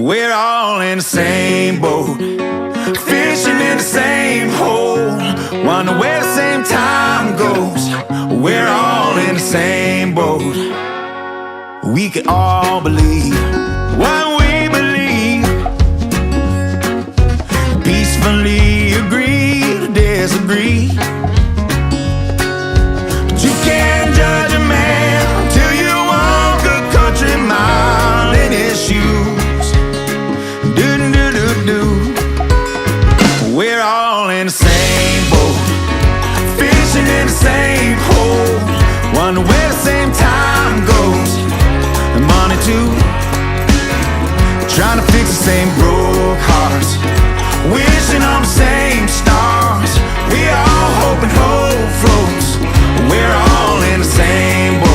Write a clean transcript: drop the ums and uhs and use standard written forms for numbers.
We're all in the same boat, fishing in the same hole, wonder where the same time goes. We're all in the same boat. We can all believe what we believe, peacefully agree to disagree. But you can't judge a man till you walk a country mile in his shoes. Do-do-do-do-do. We're all in the same boat, fishing in the same hole, wonder where the same time goes. And money too, trying to fix the same broke hearts, wishing on the same stars. We all hope and hope floats. We're all in the same boat.